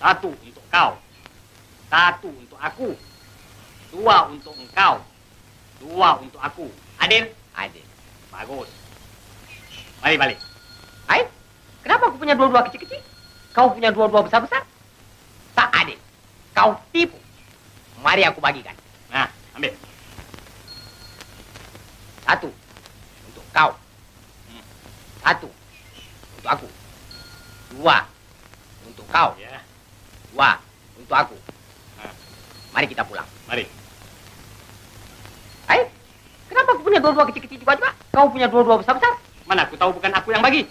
1 untuk kau. 1 untuk aku. 2 untuk engkau. 2 untuk aku. Adil? Adil. Bagus. Mari balik. Hai? Kenapa aku punya dua-dua kecil-kecil? Kau punya dua-dua besar-besar? Tak adil. Kau tipu. Mari aku bagikan. Nah, ambil. 1 untuk kau. 1 untuk aku. 2 untuk kau. Ya. 2 untuk aku. Nah. Mari kita pulang. Mari. Hai? Kenapa aku punya dua-dua kecil-kecil juga? Kau punya dua-dua besar-besar? Mana aku tahu bukan aku yang bagi.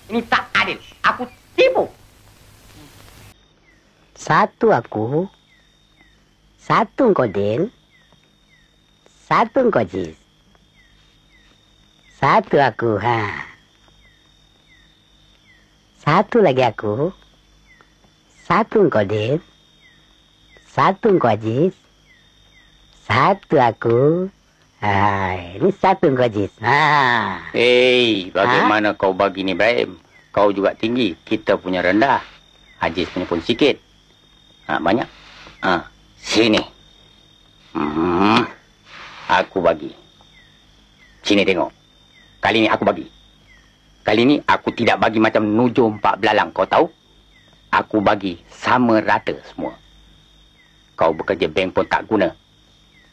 Ini tak adil. Aku tipu. 1 aku. 1 engkau, Din. 1 engkau, Jis. 1 aku, ha. 1 lagi aku. 1 engkau, Din. 1 engkau, Jis. 1 aku. Hai, ini 1 engkau, Jis. Ha. Hei, bagaimana kau bagi ni, Ibrahim? Kau juga tinggi, kita punya rendah. Hajiz punya pun sikit. Banyak. Sini. Aku bagi. Sini tengok. Kali ni aku bagi. Kali ni aku tidak bagi macam nujum Pak Belalang. Kau tahu? Aku bagi sama rata semua. Kau bekerja bank pun tak guna.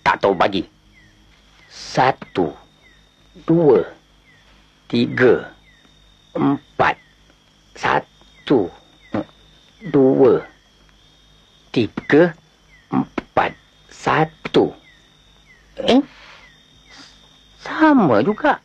Tak tahu bagi. 1, 2, 3, 4. 1, 2, 3, 4, 1. Sama juga.